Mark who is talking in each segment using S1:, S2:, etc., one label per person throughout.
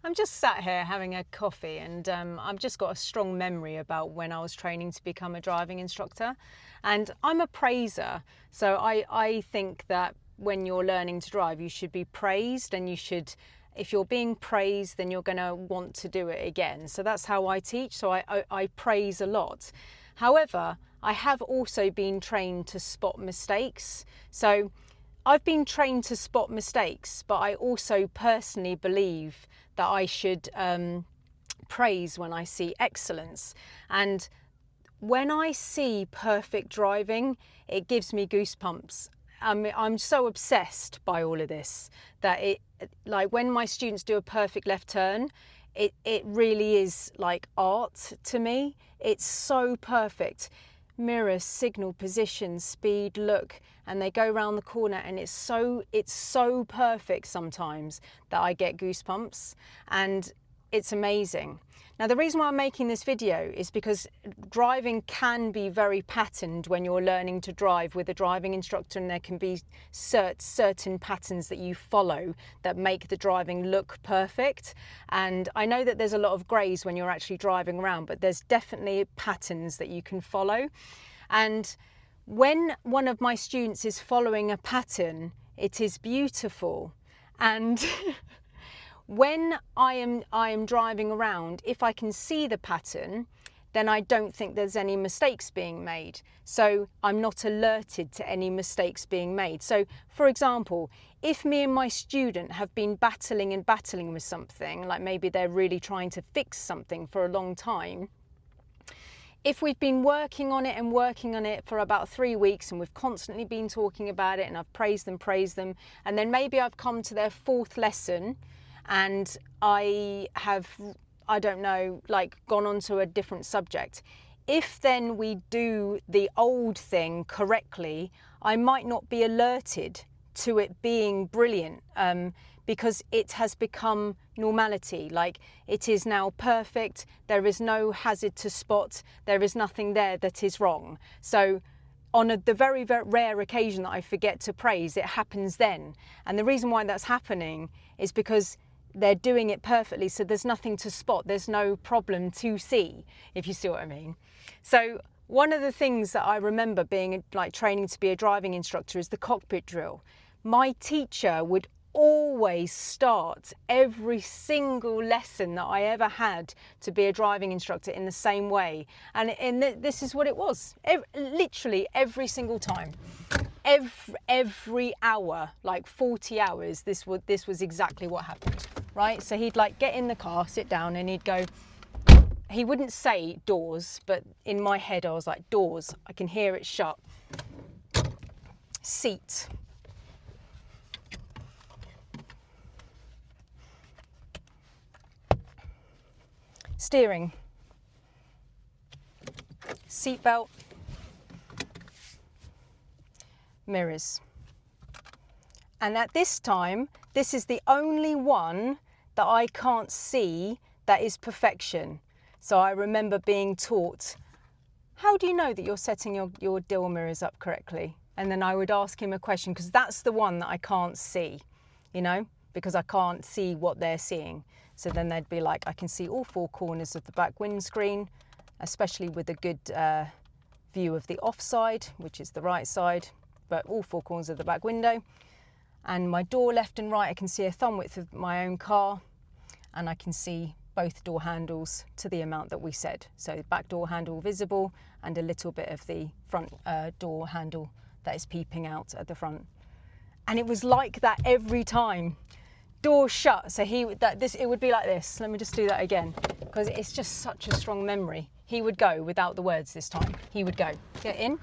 S1: I'm just sat here having a coffee, and I've just got a strong memory about when I was training to become a driving instructor. And I'm a praiser, so I think that when you're learning to drive, you should be praised, and you should, if you're being praised, then you're going to want to do it again. So that's how I teach. So I praise a lot. However, I have also been trained to spot mistakes. So I've been trained to spot mistakes, but I also personally believe that I should praise when I see excellence. And when I see perfect driving, it gives me goosebumps. I'm so obsessed by all of this that like when my students do a perfect left turn, it really is like art to me. It's so perfect. Mirror, signal, position, speed, look, and they go around the corner, and it's so perfect sometimes that I get goosebumps, and it's amazing. Now, the reason why I'm making this video is because driving can be very patterned when you're learning to drive with a driving instructor, and there can be certain patterns that you follow that make the driving look perfect. And I know that there's a lot of greys when you're actually driving around, but there's definitely patterns that you can follow. And when one of my students is following a pattern, it is beautiful. And when I am driving around, if I can see the pattern, then I don't think there's any mistakes being made. So I'm not alerted to any mistakes being made. So for example, if me and my student have been battling with something, like maybe they're really trying to fix something for a long time, if we've been working on it for about 3 weeks, and we've constantly been talking about it, and I've praised them, and then maybe I've come to their 4th lesson, and I have, I don't know, like gone on to a different subject. If then we do the old thing correctly, I might not be alerted to it being brilliant, because it has become normality. Like, it is now perfect. There is no hazard to spot. There is nothing there that is wrong. So on the very, very rare occasion that I forget to praise, it happens then. And the reason why that's happening is because they're doing it perfectly, so there's nothing to spot, there's no problem to see, if you see what I mean. So one of the things that I remember being like training to be a driving instructor is the cockpit drill. My teacher would always start every single lesson that I ever had to be a driving instructor in the same way, and this is what it was, literally every single time. Every hour, like 40 hours, this was exactly what happened, right? So he'd like get in the car, sit down, and he'd go, he wouldn't say doors, but in my head I was like, doors, I can hear it shut. Seat. Steering. Seatbelt. Mirrors. And at this time, this is the only one that I can't see that is perfection. So I remember being taught, how do you know that you're setting your dill mirrors up correctly? And then I would ask him a question, because that's the one that I can't see, you know, because I can't see what they're seeing. So then they'd be like, I can see all 4 corners of the back windscreen, especially with a good view of the offside, which is the right side, but all 4 corners of the back window. And my door left and right, I can see a thumb width of my own car, and I can see both door handles to the amount that we said. So back door handle visible, and a little bit of the front door handle that is peeping out at the front. And it was like that every time. Door shut, so it would be like this. Let me just do that again, because it's just such a strong memory. He would go without the words this time. He would go, get in.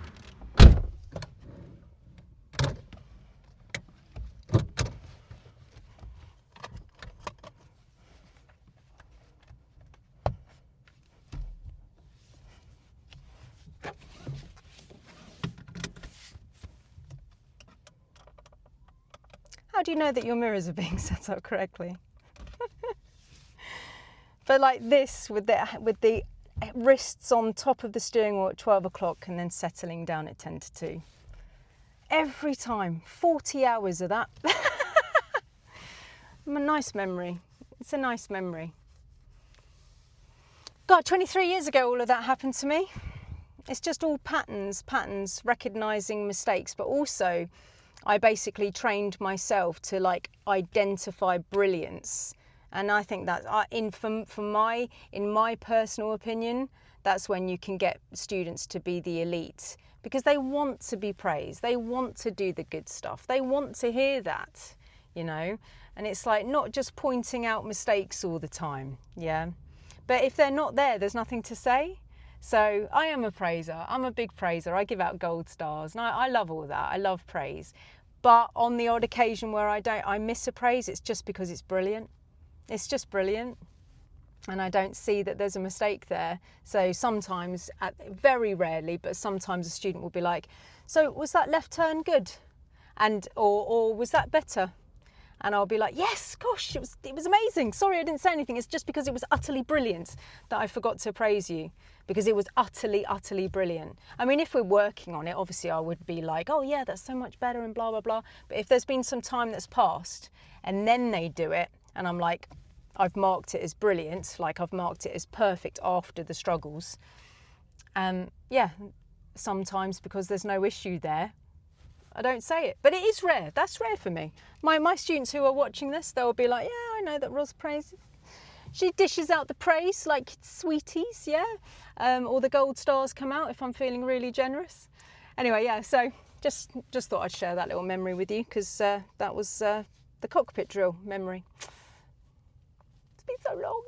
S1: How do you know that your mirrors are being set up correctly? But like this, with the wrists on top of the steering wheel at 12 o'clock and then settling down at 10 to 2. Every time, 40 hours of that. A nice memory. It's a nice memory. God, 23 years ago all of that happened to me. It's just all patterns, recognising mistakes, but also I basically trained myself to like identify brilliance. And I think that in my personal opinion, that's when you can get students to be the elite, because they want to be praised. They want to do the good stuff. They want to hear that, you know, and it's like not just pointing out mistakes all the time. Yeah. But if they're not there, there's nothing to say. So I am a praiser. I'm a big praiser. I give out gold stars, and I love all that. I love praise. But on the odd occasion where I miss a praise, it's just because it's brilliant. It's just brilliant. And I don't see that there's a mistake there. So sometimes, very rarely, but sometimes a student will be like, so was that left turn good? And or was that better? And I'll be like, yes, gosh, it was amazing. Sorry, I didn't say anything. It's just because it was utterly brilliant that I forgot to praise you, because it was utterly, utterly brilliant. I mean, if we're working on it, obviously I would be like, oh yeah, that's so much better and blah, blah, blah. But if there's been some time that's passed and then they do it and I'm like, I've marked it as brilliant, like I've marked it as perfect after the struggles. Yeah, sometimes because there's no issue there, I don't say it, but it is rare. That's rare for me. My students who are watching this, they'll be like, yeah, I know that Ros praises. She dishes out the praise like sweeties, yeah? Or the gold stars come out if I'm feeling really generous. Anyway, yeah, so just thought I'd share that little memory with you, because that was the cockpit drill memory. It's been so long.